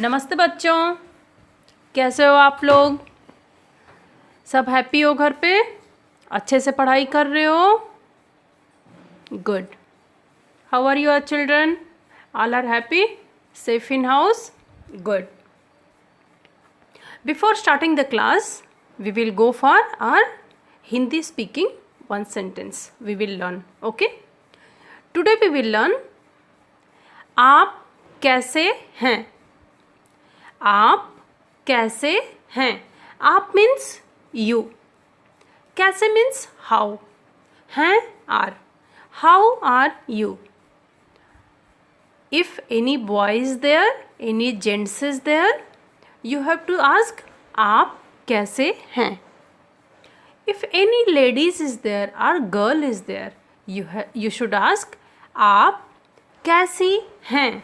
नमस्ते बच्चों, कैसे हो आप लोग? सब हैप्पी हो घर पे? अच्छे से पढ़ाई कर रहे हो? Good. How are your children? All are happy? Safe in house? Good. Before starting the class, we will go for our Hindi speaking one sentence. We will learn. Okay? Today we will learn आप कैसे हैं? आप कैसे हैं? आप means you. कैसे means how. हैं are. How are you? If any boy is there, any gents is there, you have to ask आप कैसे हैं? If any ladies is there or girl is there, you should ask आप कैसी हैं?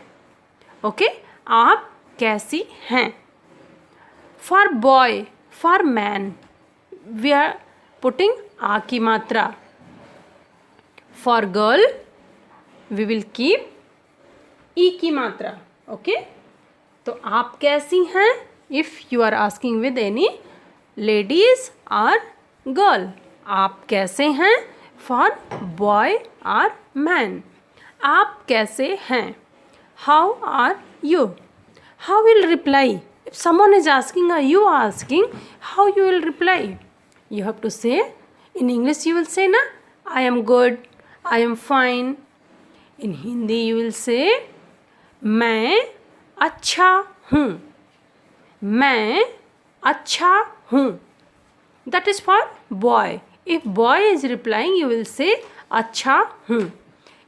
Okay? आप कैसी हैं? For boy, for man, we are putting आ की मात्रा. For girl, we will keep ई की मात्रा. ओके? तो आप कैसी हैं? If you are asking with any ladies और गर्ल, आप कैसे हैं? फॉर बॉय और मैन, आप कैसे हैं? How are you? How will reply? If someone is asking और you are asking, how you will reply? You have to say in English. You will say ना, I am good, I am fine. In Hindi you will say मैं अच्छा हूँ. मैं अच्छा हूँ. That is for boy. If boy is replying, you will say अच्छा हूँ.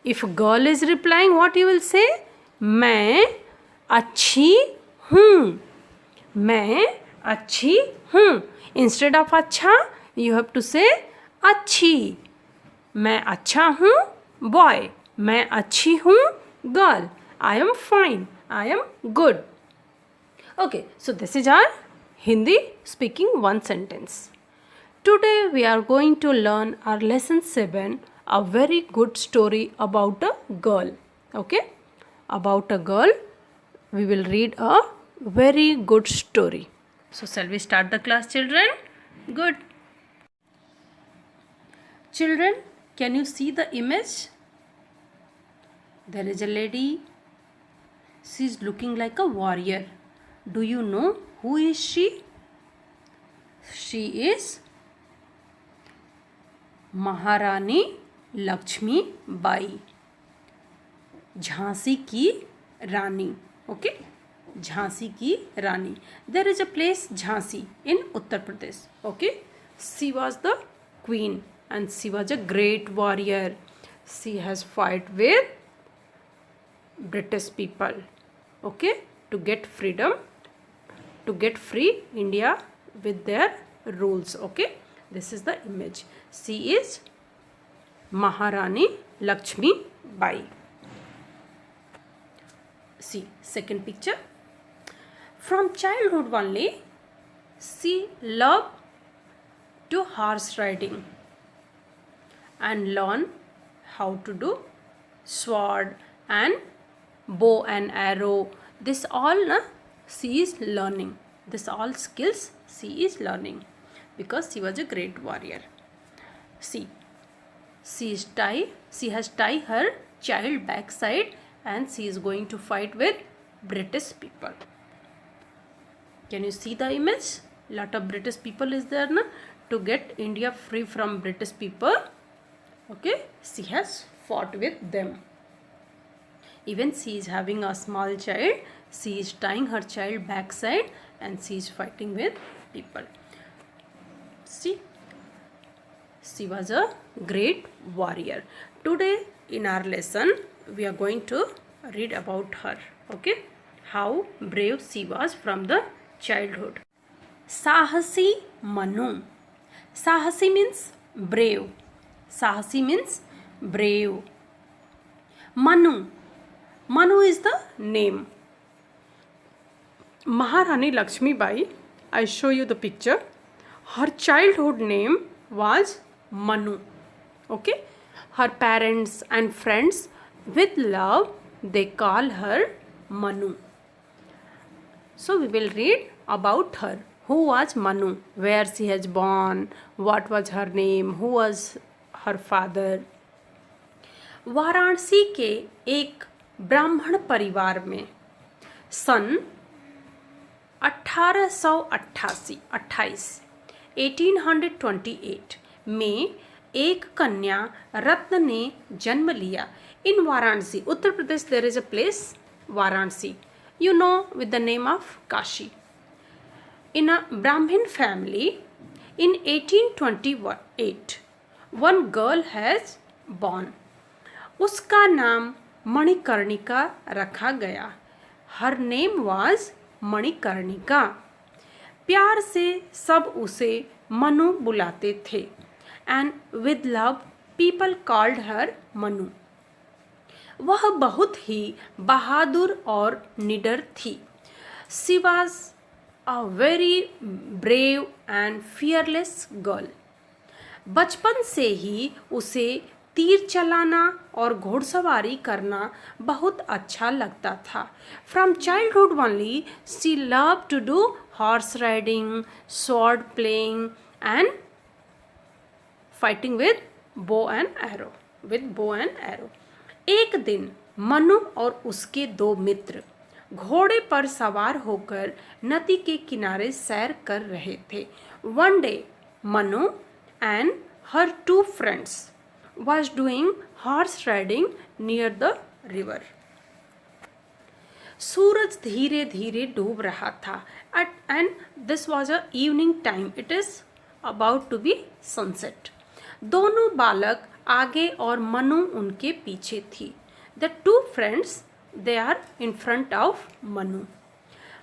If girl is replying, what you will say? मैं अच्छी हूँ. मैं अच्छी हूँ. इंस्टेड ऑफ अच्छा, यू हैव टू से अच्छी. मैं अच्छा हूँ बॉय. मैं अच्छी हूँ girl. I am fine. I am good. Okay, so this is our Hindi speaking one sentence. Today we are going to learn our lesson 7, a very good story about a girl. Okay? About a girl, we will read a very good story. So shall we start the class, children? Good. Children, can you see the image? There is a lady. She is looking like a warrior. Do you know who is she? She is महारानी लक्ष्मी बाई, झांसी की रानी. Okay? Jhansi की रानी. There is a place Jhansi in Uttar Pradesh. Okay? She was the queen and she was a great warrior. She has fought with British people, okay, to get freedom, to get free India with their rules. Okay, this is the image. She is Maharani Lakshmi Bai. See second picture. From childhood only, she loved to horse riding and learn how to do sword and bow and arrow. This all she is learning. This all skills she is learning because she was a great warrior. See, she has tied her child backside and she is going to fight with British people. Can you see the image? Lot of British people is there na, to get India free from British people. Okay, she has fought with them. Even she is having a small child. She is tying her child backside and she is fighting with people. See, she was a great warrior. Today in our lesson, we are going to read about her. Okay, how brave she was from the childhood. Sahasi Manu. Sahasi means brave. Sahasi means brave. Manu. Manu is the name. Maharani Lakshmi Bai, I show you the picture. Her childhood name was Manu. Okay? Her parents and friends with love, they call her Manu. So we will read about her. Who was Manu? Where she has born? What was her name? Who was her father? Varanasi के एक ब्राह्मण परिवार में सन 1828 में एक कन्या रत्न ने जन्म लिया in Varanasi, Uttar Pradesh. There is a place Varanasi, you know, with the name of Kashi. In a Brahmin family, in 1828, one girl has born. उसका नाम मणिकर्णिका रखा गया. Her name was Manikarnika. प्यार से सब उसे मनु बुलाते थे. And with love, people called her Manu. वह बहुत ही बहादुर और निडर थी. She was a very brave and fearless girl. बचपन से ही उसे तीर चलाना और घुड़सवारी करना बहुत अच्छा लगता था. From childhood only, she loved to do horse riding, sword playing and fighting with bow and arrow. एक दिन मनु और उसके दो मित्र घोड़े पर सवार होकर नदी के किनारे सैर कर रहे थे. One day, Manu and her two friends was doing horse riding near the river. सूरज धीरे धीरे डूब रहा था. And this was a evening time. It is about to be sunset. दोनों बालक आगे और मनु उनके पीछे थी. The two friends, they are in front of Manu.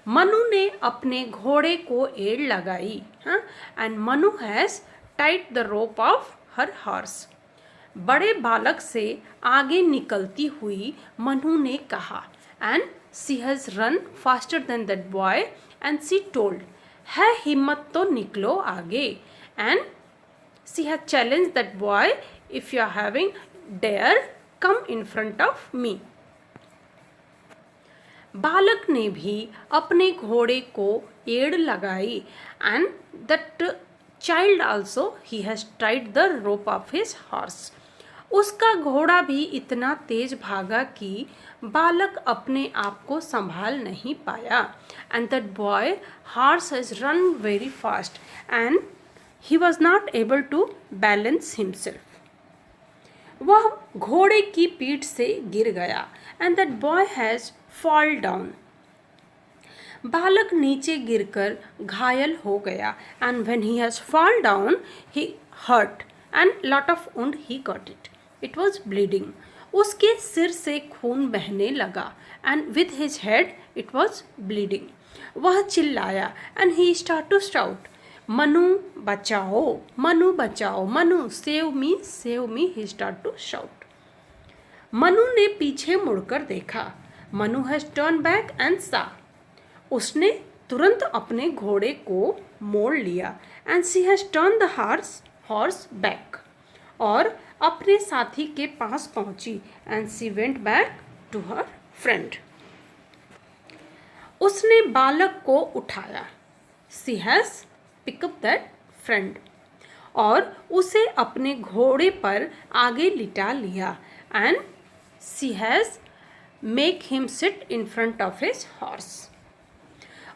Manu ने अपने घोड़े को एड़ लगाई. And Manu has tied the rope of her horse. बड़े बालक से आगे निकलती हुई मनु ने कहा. And she has run faster than that boy and she told, है हिम्मत तो निकलो आगे. And she had challenged that boy, if you are having dare, come in front of me. बालक ने भी अपने घोड़े को एड़ लगाई. And that child also, he has tied the rope of his horse. उसका घोड़ा भी इतना तेज भागा कि बालक अपने आप को संभाल नहीं पाया. And that boy horse has run very fast and he was not able to balance himself. वह घोड़े की पीठ से गिर गया. And that boy has fall down. बालक नीचे गिरकर घायल हो गया. And when he has fall down, he hurt and lot of wound he got it. It was bleeding. उसके सिर से खून बहने लगा. And with his head it was bleeding. वह चिल्लाया. And he started to shout, Manu बचाओ, मनु बचाओ, Manu save me, he started to shout. Manu ने पीछे मुड़कर देखा. Manu has turned back and saw. उसने तुरंत अपने घोड़े को मोड़ लिया. And she has turned the horse back. और अपने साथी के पास पहुंची. And she went back to her friend. उसने बालक को उठाया. She has picked up that friend. और उसे अपने घोड़े पर आगे लिटा लिया. And she has make him sit in front of his horse.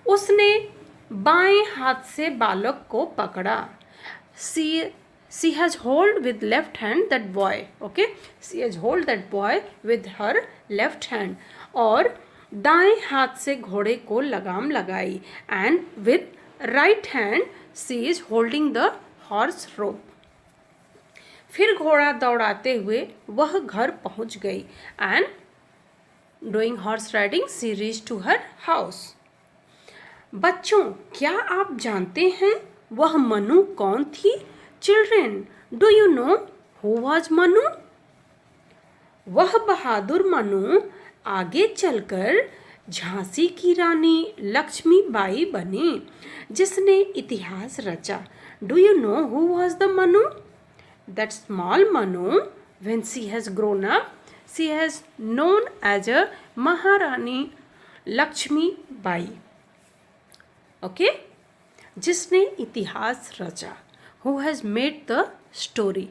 उसने बाएं हाथ से बालक को पकड़ा. She has hold with left hand that boy. Okay, she has hold that boy with her left hand. और दाएं हाथ से घोड़े को लगाम लगाई. And with right hand she is holding the horse rope. फिर घोड़ा दौड़ाते हुए वह घर पहुंच गई. And doing horse riding she reached to her house. बच्चों, क्या आप जानते हैं वह मनु कौन थी? Children, do you know who was Manu? वह बहादुर मनु आगे चलकर झांसी की रानी लक्ष्मीबाई बनी, जिसने इतिहास रचा. Do you know who was the Manu? That small Manu, when she has grown up, she has known as a Maharani Lakshmi Bai. Okay, जिसने इतिहास रचा, who has made the story.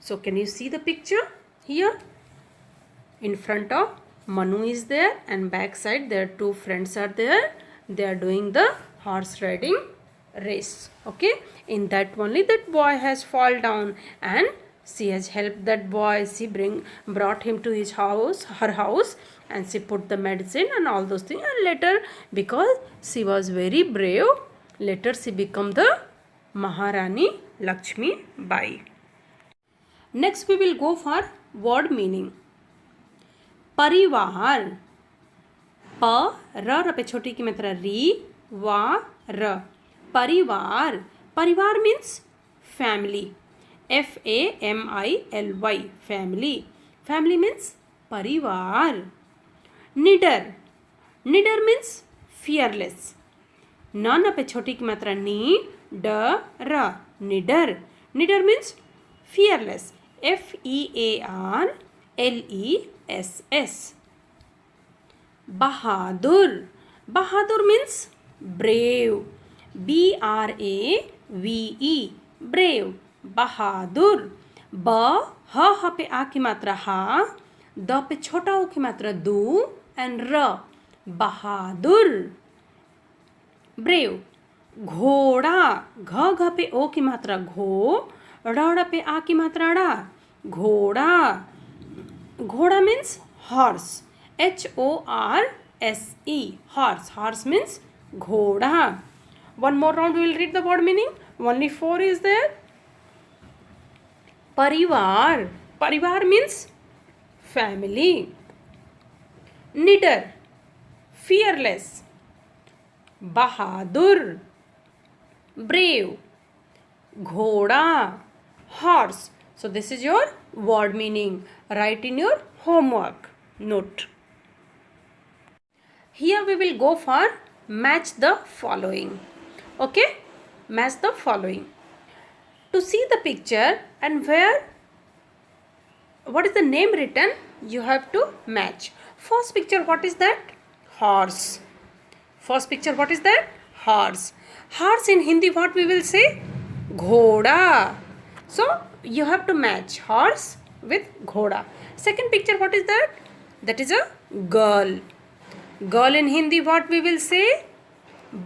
So can you see the picture here? In front of Manu is there, and back side their two friends are there. They are doing the horse riding race. Okay, in that only that boy has fall down, and she has helped that boy. She brought him to his house, her house, and she put the medicine and all those things. And later, because she was very brave, later she become the Maharani Lakshmi Bai. Next we will go for word meaning. परिवार, प र पे छोटी की मात्रा री वा र. परिवार, परिवार means family. FAMILY, family. Family means परिवार. निडर, निडर मीन्स फियरलेस. न पे छोटी की मात्रा नी ड र. निडर, निडर means fearless. FEARLESS. Bahadur, Bahadur means brave. BRAVE, brave. Bahadur. ब ह पे आ की मात्रा हा, द पे छोटा ओ की मात्रा दू, एंड र. Bahadur, brave. घोड़ा, घ पे ओ की मात्रा घो, ड़ पे आ की मात्रा ड़ा. घोड़ा, घोड़ा means horse. HORSE, horse. Horse means घोड़ा. One more round we will read the word meaning. Only 4 is there. परिवार, परिवार means family. निडर, fearless. बहादुर, brave. घोड़ा, horse. So this is your word meaning. Write in your homework note. Here we will go for match the following. Okay, match the following. To see the picture and where what is the name written, you have to match. First picture, what is that? Horse. First picture, what is that? Horse. Horse in Hindi what we will say? Ghoda. So you have to match horse with ghoda. Second picture, what is that? That is a girl. Girl in Hindi what we will say?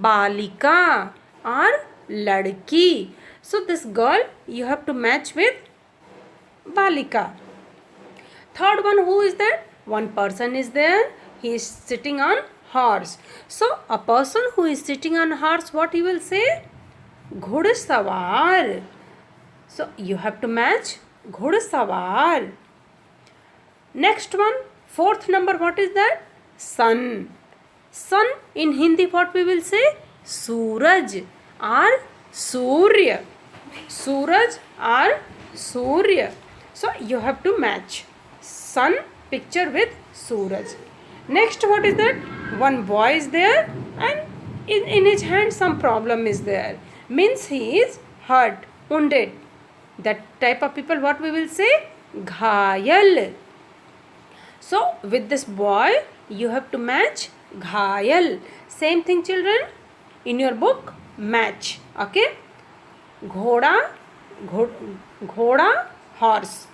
Balika or ladki. So this girl you have to match with Balika. Third one, who is that? One person is there. He is sitting on horse. So a person who is sitting on horse, what he will say? Ghudsavar. So you have to match Ghudsavar. Next one, fourth number, what is that? Sun. Sun in Hindi what we will say? Suraj or Surya. Suraj or Surya. So you have to match sun picture with Suraj. Next, what is that? One boy is there and in his hand some problem is there. Means he is hurt, wounded. That type of people what we will say? Ghayal. So with this boy you have to match Ghayal. Same thing children, in your book match. Okay. Ghoda, Ghoda, horse.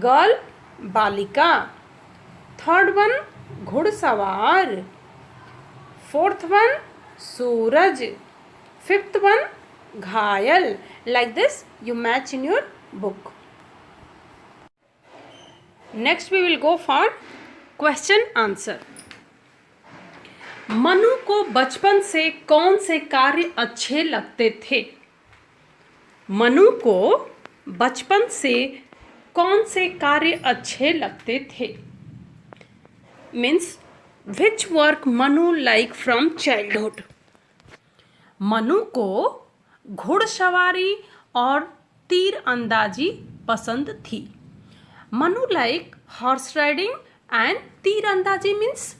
Girl, Balika. Third one, Ghudsavar. Fourth one, Suraj. Fifth one, Ghayal. Like this you match in your book. Next we will go for question answer. Manu को बचपन से कौन से कार्य अच्छे लगते थे? मनु को बचपन से कौन से कार्य अच्छे लगते थे? Means which work Manu like from childhood? Manu को घुड़सवारी और तीर अंदाजी पसंद थी. Manu like horse riding and तीर अंदाजी means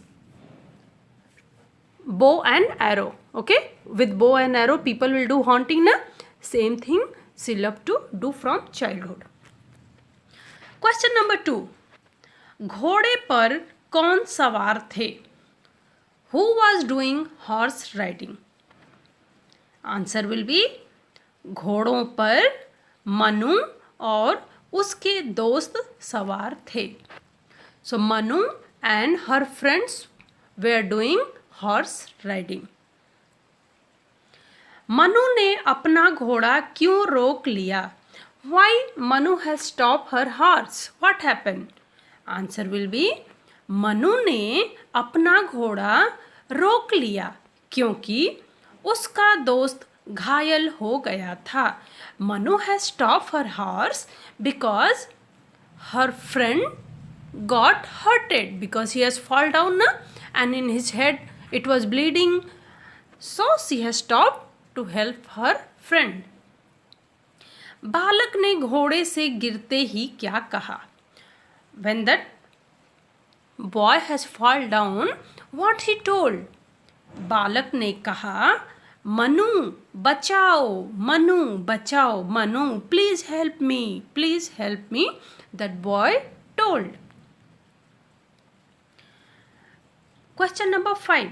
bow and arrow. Okay, with bow and arrow people will do hunting na. Same thing she loved to do from childhood. Question number 2. घोड़े पर कौन सवार थे? Who was doing horse riding? Answer will be घोड़ों पर मनु और उसके दोस्त सवार थे. So Manu and her friends were doing horse riding. Manu ने अपना घोड़ा क्यों रोक लिया? Why Manu has stopped her horse? What happened? Answer will be Manu ने अपना घोड़ा रोक लिया क्योंकि उसका दोस्त घायल हो गया था. Manu has stopped her horse because her friend got hurted because he has fall down na? And in his head it was bleeding, so she has stopped to help her friend. बालक ने घोड़े से गिरते ही क्या कहा? When that boy has fall down, what he told? बालक ने कहा मनु बचाओ, मनु बचाओ, Manu please help me, please help me, that boy told. Question number 5.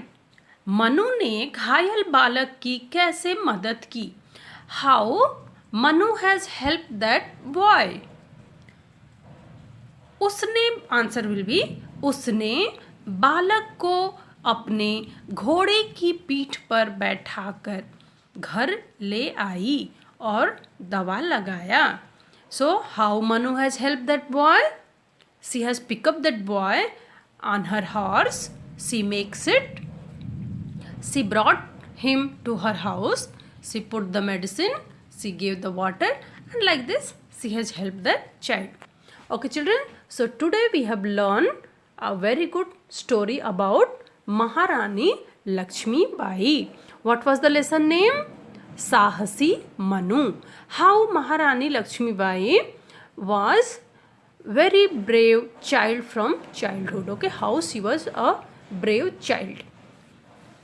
Manu ने घायल बालक की कैसे मदद की? How Manu has help that boy? उसने, आंसर विल बी उसने बालक को अपने घोड़े की पीठ पर बैठाकर घर ले आई और दवा लगाया. So how Manu has help that boy? She has pick up that boy on her horse, she makes it, she brought him to her house, she put the medicine, she give the water, and like this she has help that child. Okay children, so today we have learned a very good story about Maharani Lakshmi Bai. What was the lesson name? Sahasi Manu. How Maharani Lakshmi Bai was very brave child from childhood. Okay, how she was a brave child.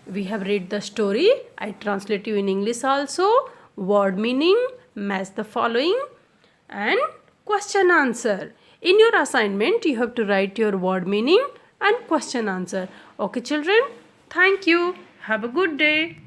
We have read the story. I translate you in English also. Word meaning, match the following, and question answer. In your assignment you have to write your word meaning and question answer. Okay children, thank you, have a good day.